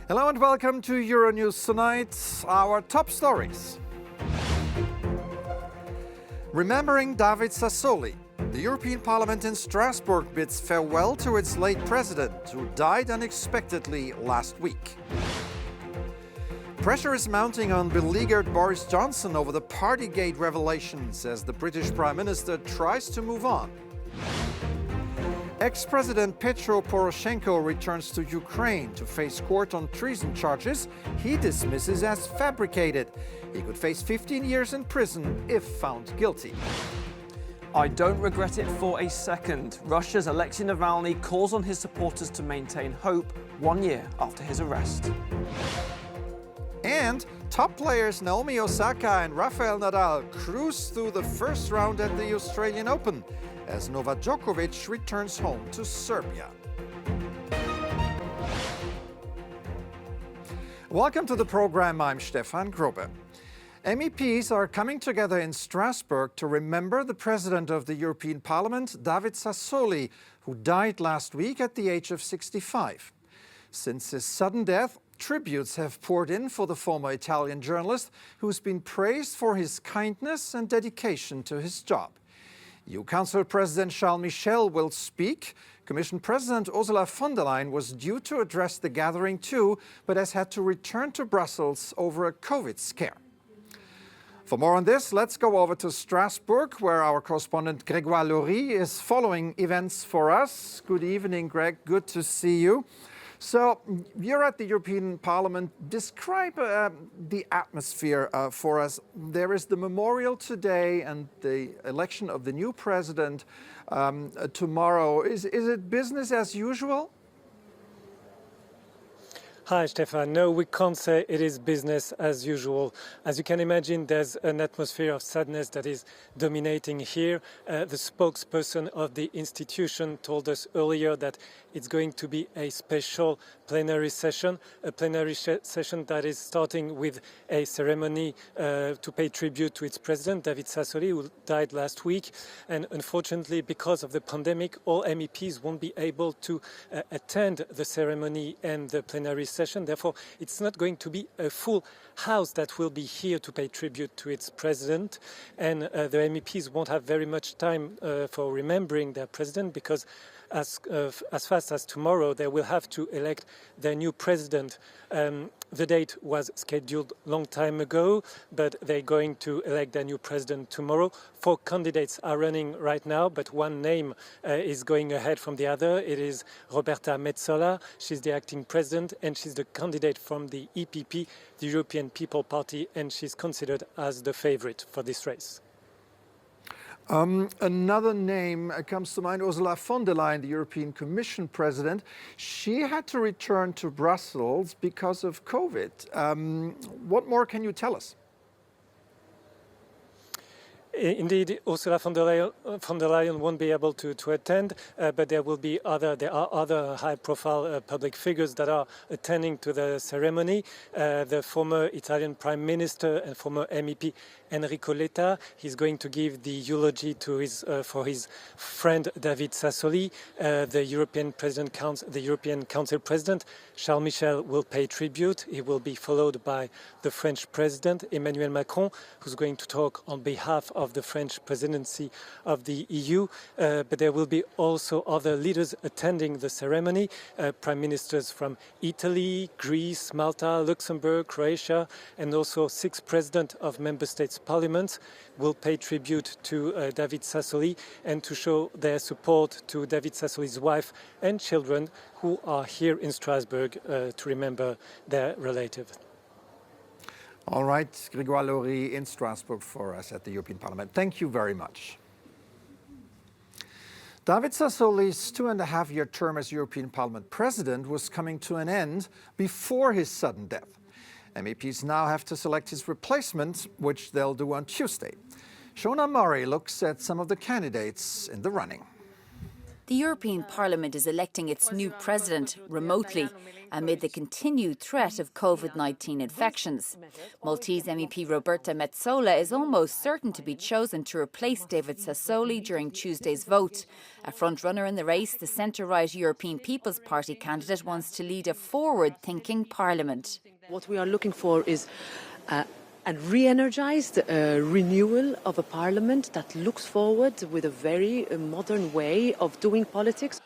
Hello and welcome to Euronews Tonight, our top stories. Remembering David Sassoli. The European Parliament in Strasbourg bids farewell to its late president, who died unexpectedly last week. Pressure is mounting on beleaguered Boris Johnson over the Partygate revelations as the British Prime Minister tries to move on. Ex-President Petro Poroshenko returns to Ukraine to face court on treason charges he dismisses as fabricated. He could face 15 years in prison if found guilty. I don't regret it for a second. Russia's Alexei Navalny calls on his supporters to maintain hope 1 year after his arrest. And top players Naomi Osaka and Rafael Nadal cruise through the first round at the Australian Open as Novak Djokovic returns home to Serbia. Welcome to the program. I'm Stefan Grobe. MEPs are coming together in Strasbourg to remember the president of the European Parliament, David Sassoli, who died last week at the age of 65. Since his sudden death, tributes have poured in for the former Italian journalist, who's been praised for his kindness and dedication to his job. EU Council President Charles Michel will speak. Commission President Ursula von der Leyen was due to address the gathering too, but has had to return to Brussels over a COVID scare. For more on this, let's go over to Strasbourg, where our correspondent Grégoire Laurie is following events for us. Good evening, Greg. Good to see you. So you're at the European Parliament. Describe the atmosphere for us. There is the memorial today and the election of the new president tomorrow. Is it business as usual? Hi, Stefan. No, we can't say it is business as usual. As you can imagine, there's an atmosphere of sadness that is dominating here. The spokesperson of the institution told us earlier that it's going to be a special plenary session, session that is starting with a ceremony to pay tribute to its president, David Sassoli, who died last week. And unfortunately, because of the pandemic, all MEPs won't be able to attend the ceremony and the plenary session. Therefore, it's not going to be a full house that will be here to pay tribute to its president. And the MEPs won't have very much time for remembering their president, because as fast as tomorrow, they will have to elect their new president. The date was scheduled a long time ago, but they're going to elect their new president tomorrow. 4 candidates are running right now, but one name is going ahead from the other. It is Roberta Metsola. She's the acting president, and she's the candidate from the EPP, the European People Party, and she's considered as the favorite for this race. Another name comes to mind, Ursula von der Leyen, the European Commission President. She had to return to Brussels because of COVID. What more can you tell us? Indeed, Ursula von der Leyen won't be able to attend, but there are other high-profile public figures that are attending to the ceremony. The former Italian Prime Minister and former MEP Enrico Letta, he's going to give the eulogy to for his friend David Sassoli. The European Council President Charles Michel will pay tribute. He will be followed by the French President Emmanuel Macron, who's going to talk on behalf of the French presidency of the EU, but there will be also other leaders attending the ceremony, prime ministers from Italy, Greece, Malta, Luxembourg, Croatia, and also 6 presidents of member states' parliaments will pay tribute to David Sassoli and to show their support to David Sassoli's wife and children who are here in Strasbourg to remember their relative. All right, Grégoire Laurie in Strasbourg for us at the European Parliament. Thank you very much. David Sassoli's 2.5-year term as European Parliament President was coming to an end before his sudden death. MEPs now have to select his replacement, which they'll do on Tuesday. Shona Murray looks at some of the candidates in the running. The European Parliament is electing its new president remotely amid the continued threat of COVID-19 infections. Maltese MEP Roberta Metsola is almost certain to be chosen to replace David Sassoli during Tuesday's vote. A front-runner in the race, the centre-right European People's Party candidate wants to lead a forward-thinking parliament. What we are looking for is a re-energised renewal of a parliament that looks forward with a very modern way of doing politics.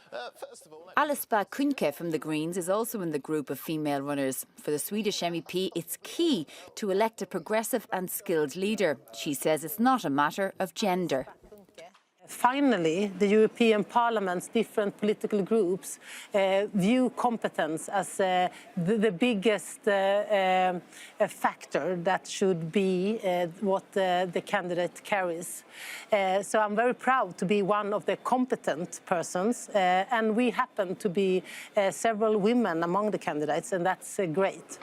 Alice Bah Kuhnke from the Greens is also in the group of female runners. For the Swedish MEP, it's key to elect a progressive and skilled leader. She says it's not a matter of gender. Finally, the European Parliament's different political groups view competence as the biggest factor that should be what the candidate carries. So I'm very proud to be one of the competent persons, and we happen to be several women among the candidates, and that's great.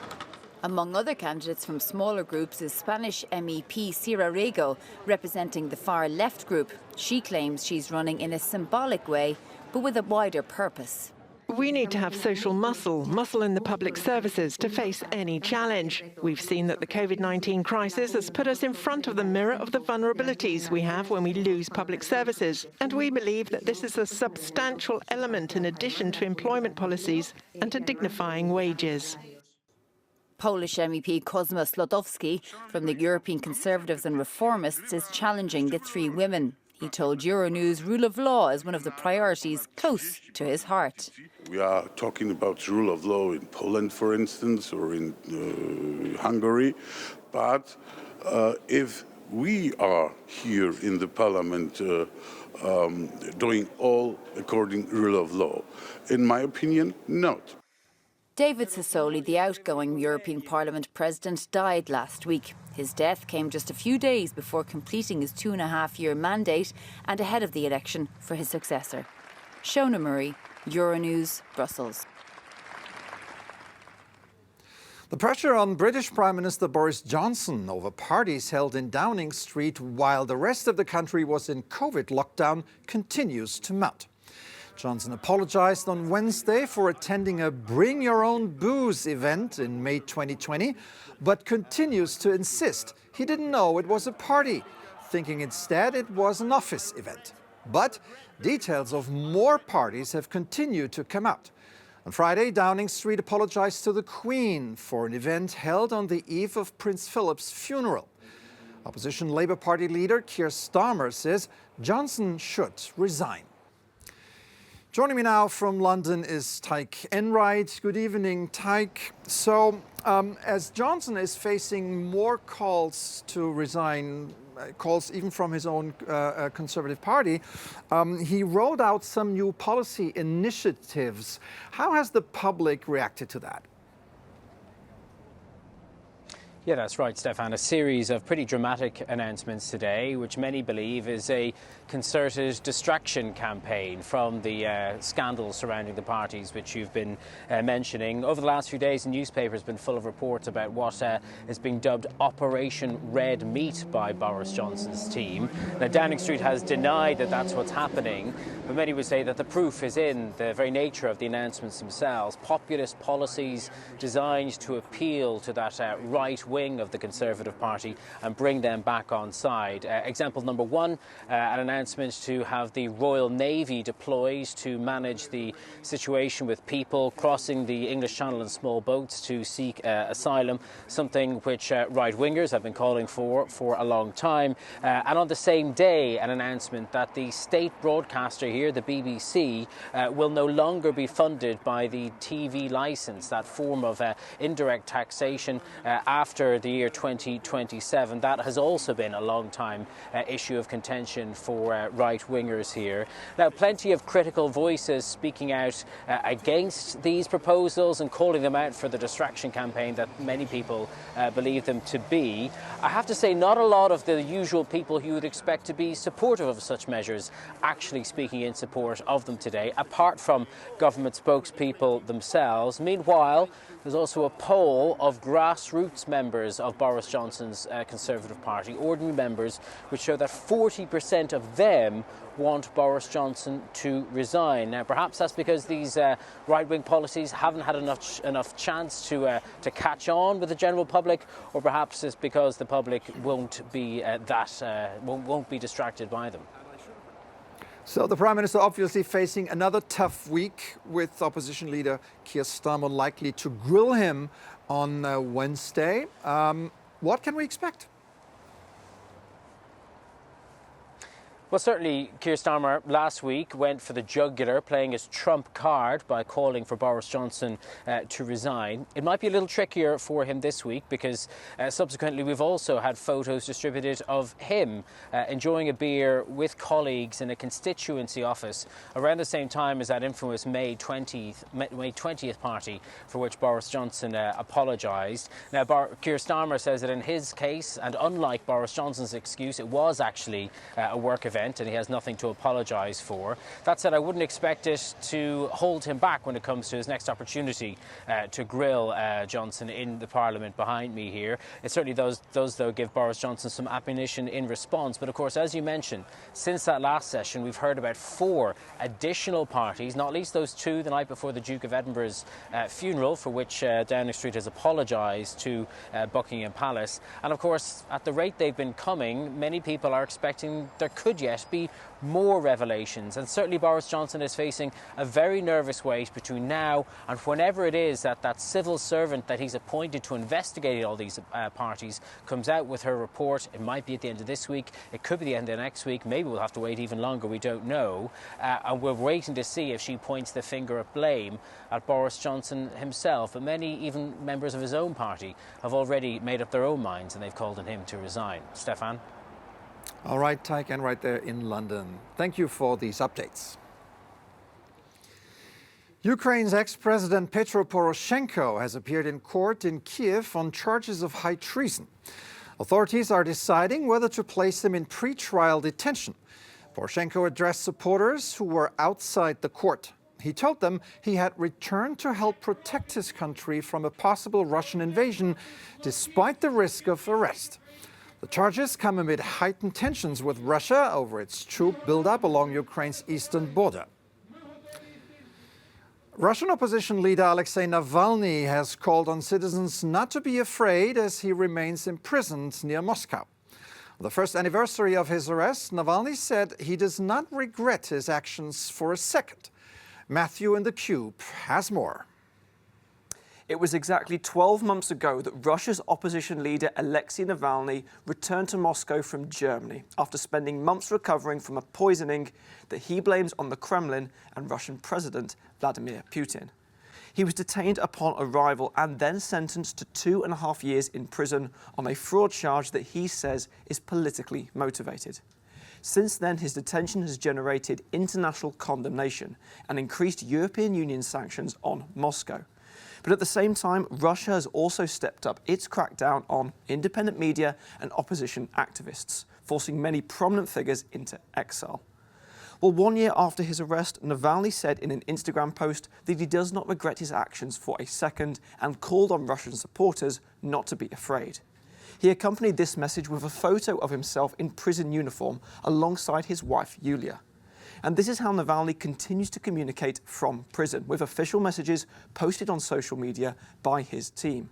Among other candidates from smaller groups is Spanish MEP Sira Rego, representing the far-left group. She claims she's running in a symbolic way, but with a wider purpose. We need to have social muscle in the public services to face any challenge. We've seen that the COVID-19 crisis has put us in front of the mirror of the vulnerabilities we have when we lose public services. And we believe that this is a substantial element in addition to employment policies and to dignifying wages. Polish MEP Kozma Slodowski from the European Conservatives and Reformists is challenging the three women. He told Euronews rule of law is one of the priorities close to his heart. We are talking about rule of law in Poland, for instance, or in Hungary. But if we are here in the Parliament doing all according to rule of law, in my opinion, not. David Sassoli, the outgoing European Parliament president, died last week. His death came just a few days before completing his 2.5-year mandate and ahead of the election for his successor. Shona Murray, Euronews, Brussels. The pressure on British Prime Minister Boris Johnson over parties held in Downing Street while the rest of the country was in COVID lockdown continues to mount. Johnson apologized on Wednesday for attending a Bring Your Own Booze event in May 2020, but continues to insist he didn't know it was a party, thinking instead it was an office event. But details of more parties have continued to come out. On Friday, Downing Street apologized to the Queen for an event held on the eve of Prince Philip's funeral. Opposition Labour Party leader Keir Starmer says Johnson should resign. Joining me now from London is Tyke Enright. Good evening, Tyke. So, as Johnson is facing more calls to resign, calls even from his own Conservative Party, he rolled out some new policy initiatives. How has the public reacted to that? Yeah, that's right, Stefan. A series of pretty dramatic announcements today, which many believe is a concerted distraction campaign from the scandals surrounding the parties, which you've been mentioning. Over the last few days, the newspaper has been full of reports about what is being dubbed Operation Red Meat by Boris Johnson's team. Now, Downing Street has denied that that's what's happening, but many would say that the proof is in the very nature of the announcements themselves. Populist policies designed to appeal to that right wing of the Conservative Party and bring them back on side. Example number one, an announcement to have the Royal Navy deployed to manage the situation with people crossing the English Channel in small boats to seek asylum, something which right-wingers have been calling for a long time. And on the same day, an announcement that the state broadcaster here, the BBC, will no longer be funded by the TV licence, that form of indirect taxation after the year 2027. That has also been a long time issue of contention for right-wingers here. Now, plenty of critical voices speaking out against these proposals and calling them out for the distraction campaign that many people believe them to be. I have to say, not a lot of the usual people you would expect to be supportive of such measures actually speaking in support of them today, apart from government spokespeople themselves. Meanwhile, there's also a poll of grassroots members of Boris Johnson's Conservative Party, ordinary members, which show that 40% of them want Boris Johnson to resign. Now, perhaps that's because these right-wing policies haven't had enough chance to catch on with the general public, or perhaps it's because the public won't be won't be distracted by them. So the Prime Minister obviously facing another tough week, with opposition leader Keir Starmer likely to grill him on Wednesday. What can we expect? Well, certainly Keir Starmer last week went for the jugular, playing his trump card by calling for Boris Johnson to resign. It might be a little trickier for him this week because subsequently we've also had photos distributed of him enjoying a beer with colleagues in a constituency office around the same time as that infamous May 20th party for which Boris Johnson apologised. Now, Keir Starmer says that in his case, and unlike Boris Johnson's excuse, it was actually a work event and he has nothing to apologise for. That said, I wouldn't expect it to hold him back when it comes to his next opportunity to grill Johnson in the Parliament behind me here. It certainly does, though, give Boris Johnson some ammunition in response. But of course, as you mentioned, since that last session, we've heard about 4 additional parties, not least those 2 the night before the Duke of Edinburgh's funeral, for which Downing Street has apologised to Buckingham Palace. And of course, at the rate they've been coming, many people are expecting there could yet be more revelations, and certainly Boris Johnson is facing a very nervous wait between now and whenever it is that that civil servant that he's appointed to investigate all these parties comes out with her report. It might be at the end of this week, it could be the end of next week, maybe we'll have to wait even longer, we don't know, and we're waiting to see if she points the finger of blame at Boris Johnson himself. But many, even members of his own party, have already made up their own minds and they've called on him to resign. Stefan? All right, Taiken, right there in London. Thank you for these updates. Ukraine's ex-president Petro Poroshenko has appeared in court in Kiev on charges of high treason. Authorities are deciding whether to place him in pre-trial detention. Poroshenko addressed supporters who were outside the court. He told them he had returned to help protect his country from a possible Russian invasion, despite the risk of arrest. The charges come amid heightened tensions with Russia over its troop buildup along Ukraine's eastern border. Russian opposition leader Alexei Navalny has called on citizens not to be afraid as he remains imprisoned near Moscow. On the first anniversary of his arrest, Navalny said he does not regret his actions for a second. Matthew in the Cube has more. It was exactly 12 months ago that Russia's opposition leader Alexei Navalny returned to Moscow from Germany after spending months recovering from a poisoning that he blames on the Kremlin and Russian President Vladimir Putin. He was detained upon arrival and then sentenced to 2.5 years in prison on a fraud charge that he says is politically motivated. Since then, his detention has generated international condemnation and increased European Union sanctions on Moscow. But at the same time, Russia has also stepped up its crackdown on independent media and opposition activists, forcing many prominent figures into exile. Well, 1 year after his arrest, Navalny said in an Instagram post that he does not regret his actions for a second and called on Russian supporters not to be afraid. He accompanied this message with a photo of himself in prison uniform alongside his wife, Yulia. And this is how Navalny continues to communicate from prison, with official messages posted on social media by his team.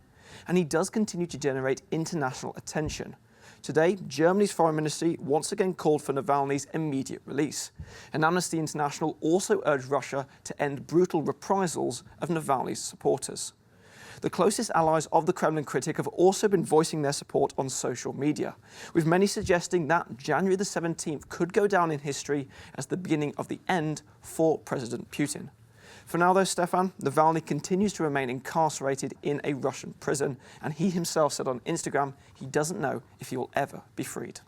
And he does continue to generate international attention. Today, Germany's foreign ministry once again called for Navalny's immediate release. And Amnesty International also urged Russia to end brutal reprisals of Navalny's supporters. The closest allies of the Kremlin critic have also been voicing their support on social media, with many suggesting that January the 17th could go down in history as the beginning of the end for President Putin. For now, though, Stefan, Navalny continues to remain incarcerated in a Russian prison, and he himself said on Instagram he doesn't know if he will ever be freed.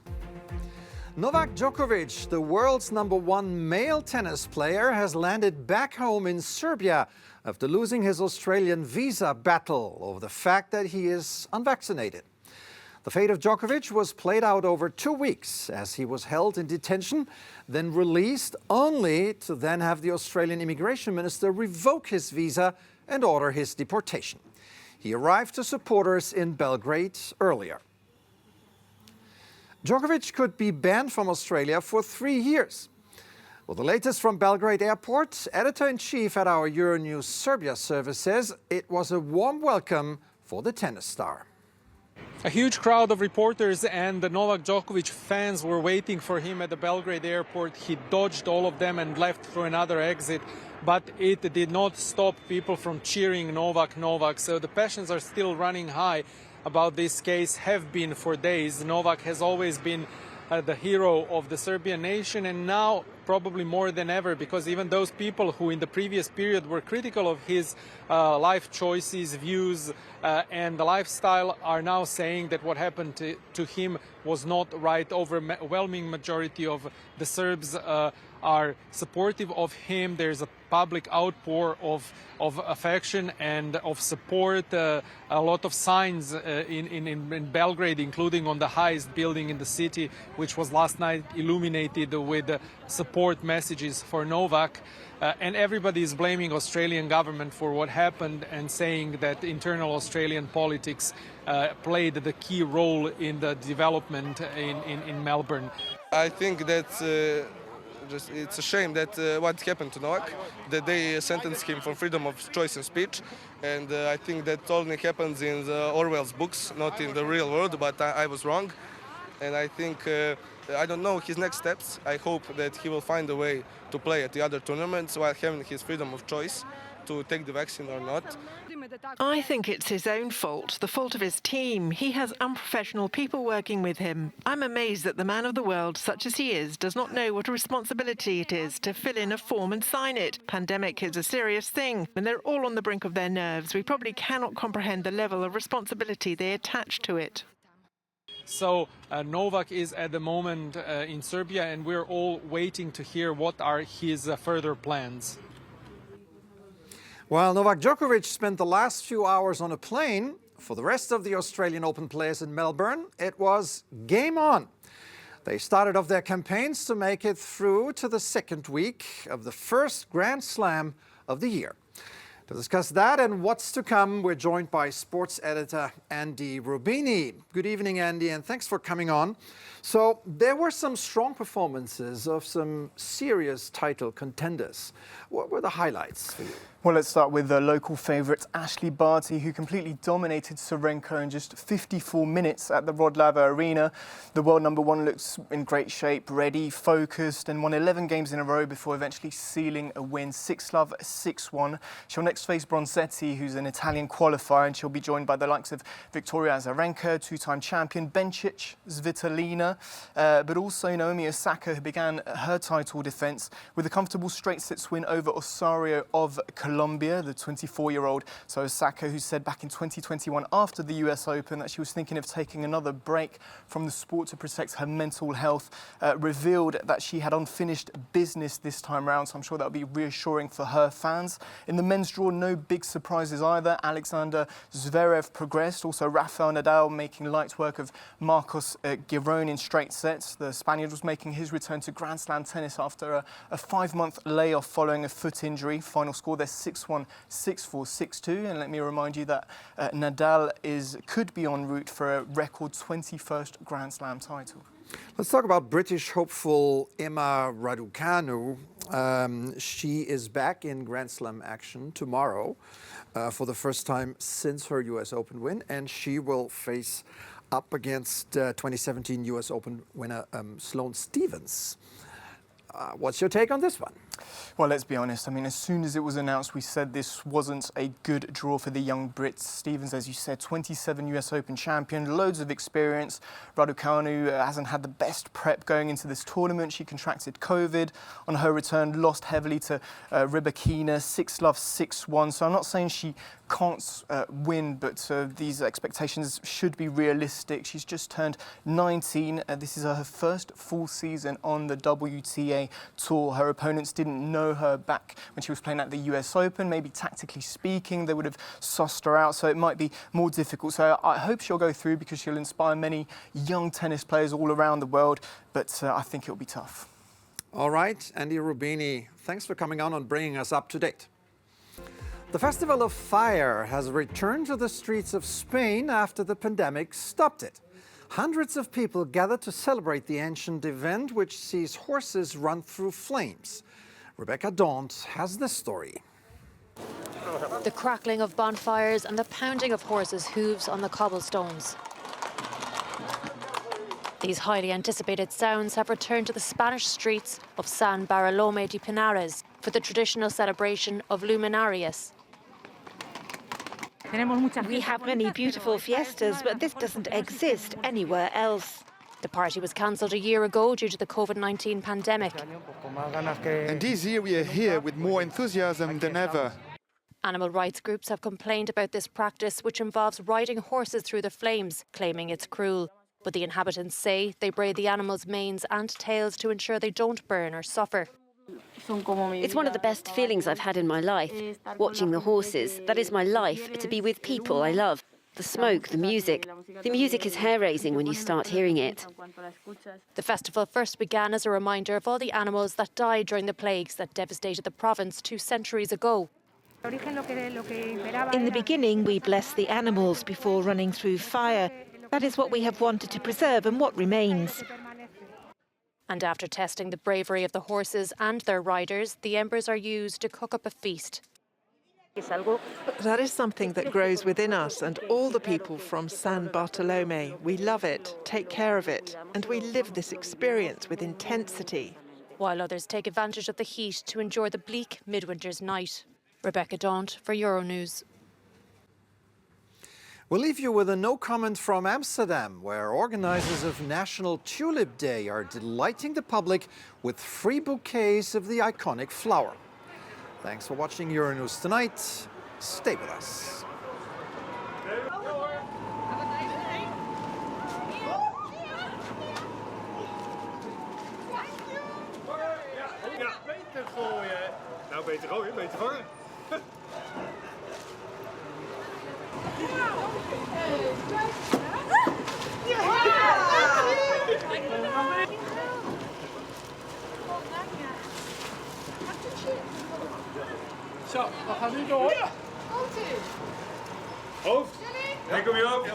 Novak Djokovic, the world's #1 male tennis player, has landed back home in Serbia after losing his Australian visa battle over the fact that he is unvaccinated. The fate of Djokovic was played out over 2 weeks as he was held in detention, then released, only to then have the Australian immigration minister revoke his visa and order his deportation. He arrived to supporters in Belgrade earlier. Djokovic could be banned from Australia for 3 years. Well, the latest from Belgrade Airport, editor-in-chief at our Euronews Serbia service says it was a warm welcome for the tennis star. A huge crowd of reporters and the Novak Djokovic fans were waiting for him at the Belgrade airport. He dodged all of them and left through another exit, but it did not stop people from cheering Novak, Novak. So the passions are still running high about this case, have been for days. Novak has always been the hero of the Serbian nation, and now probably more than ever, because even those people who in the previous period were critical of his life choices, views and the lifestyle are now saying that what happened to him was not right. Overwhelming majority of the Serbs are supportive of him. There's a public outpour of affection and of support. A lot of signs in Belgrade, including on the highest building in the city, which was last night illuminated with support messages for Novak. And everybody is blaming Australian government for what happened and saying that internal Australian politics played the key role in the development in Melbourne. I think that it's a shame that what happened to Novak, that they sentenced him for freedom of choice and speech, and I think that only happens in the Orwell's books, not in the real world, but I was wrong. And I think, I don't know his next steps. I hope that he will find a way to play at the other tournaments while having his freedom of choice to take the vaccine or not. I think it's his own fault, the fault of his team. He has unprofessional people working with him. I'm amazed that the man of the world, such as he is, does not know what a responsibility it is to fill in a form and sign it. Pandemic is a serious thing, and they're all on the brink of their nerves. We probably cannot comprehend the level of responsibility they attach to it. So Novak is at the moment in Serbia, and we're all waiting to hear what are his further plans. While Novak Djokovic spent the last few hours on a plane, for the rest of the Australian Open players in Melbourne, it was game on. They started off their campaigns to make it through to the second week of the first Grand Slam of the year. To discuss that and what's to come, we're joined by sports editor Andy Rubini. Good evening, Andy, and thanks for coming on. So there were some strong performances of some serious title contenders. What were the highlights for you? Well, let's start with the local favourite Ashley Barty, who completely dominated Tsurenko in just 54 minutes at the Rod Laver Arena. The world number one looks in great shape, ready, focused, and won 11 games in a row before eventually sealing a win 6-love, 6-1. She'll next face Bronzetti, who's an Italian qualifier, and she'll be joined by the likes of Victoria Azarenka, two-time champion, Bencic, Svitolina, but also Naomi Osaka, who began her title defence with a comfortable straight-sets win over Osorio of Colombia, the 24-year-old. So Osaka, who said back in 2021 after the US Open that she was thinking of taking another break from the sport to protect her mental health, revealed that she had unfinished business this time round. So I'm sure that'll be reassuring for her fans. In the men's draw, no big surprises either. Alexander Zverev progressed. Also Rafael Nadal making light work of Marcos Giron in straight sets. The Spaniard was making his return to Grand Slam tennis after a 5-month layoff following a foot injury. Final score there 6-1, 6-4, 6-2. And let me remind you that Nadal could be en route for a record 21st Grand Slam title. Let's talk about British hopeful Emma Raducanu. She is back in Grand Slam action tomorrow for the first time since her US Open win, and she will face up against 2017 US Open winner Sloane Stephens. What's your take on this one? Well, let's be honest. I mean, as soon as it was announced, we said this wasn't a good draw for the young Brits. Stephens, as you said, 27 US Open champion, loads of experience. Raducanu hasn't had the best prep going into this tournament. She contracted COVID. On her return, lost heavily to Rybakina, 6-love, 6-1. So I'm not saying she can't win, but these expectations should be realistic. She's just turned 19. This is her first full season on the WTA Tour. Her opponents didn't know her back when she was playing at the US Open. Maybe tactically speaking, they would have sussed her out, so it might be more difficult. So I hope she'll go through because she'll inspire many young tennis players all around the world, but I think it'll be tough. All right, Andy Rubini, thanks for coming on and bringing us up to date. The Festival of Fire has returned to the streets of Spain after the pandemic stopped it. Hundreds of people gathered to celebrate the ancient event, which sees horses run through flames. Rebecca Daunt has the story. The crackling of bonfires and the pounding of horses' hooves on the cobblestones. These highly anticipated sounds have returned to the Spanish streets of San Bartolomé de Pinares for the traditional celebration of Luminarias. We have many beautiful fiestas, but this doesn't exist anywhere else. The party was cancelled a year ago due to the COVID-19 pandemic. And this year we are here with more enthusiasm than ever. Animal rights groups have complained about this practice, which involves riding horses through the flames, claiming it's cruel. But the inhabitants say they braid the animals' manes and tails to ensure they don't burn or suffer. It's one of the best feelings I've had in my life, watching the horses. That is my life, to be with people I love. The smoke, the music. The music is hair-raising when you start hearing it. The festival first began as a reminder of all the animals that died during the plagues that devastated the province 2 centuries ago. In the beginning, we bless the animals before running through fire. That is what we have wanted to preserve and what remains. And after testing the bravery of the horses and their riders, the embers are used to cook up a feast. That is something that grows within us and all the people from San Bartolomé. We love it, take care of it, and we live this experience with intensity. While others take advantage of the heat to enjoy the bleak midwinter's night. Rebecca Daunt for Euronews. We'll leave you with a no comment from Amsterdam, where organisers of National Tulip Day are delighting the public with free bouquets of the iconic flower. Thanks for watching Euronews Tonight. Stay with us. Ja, beter gooien. Nou, beter gooien, beter vangen. Zo, we gaan nu door. Hoofd. Kijk om je hoofd.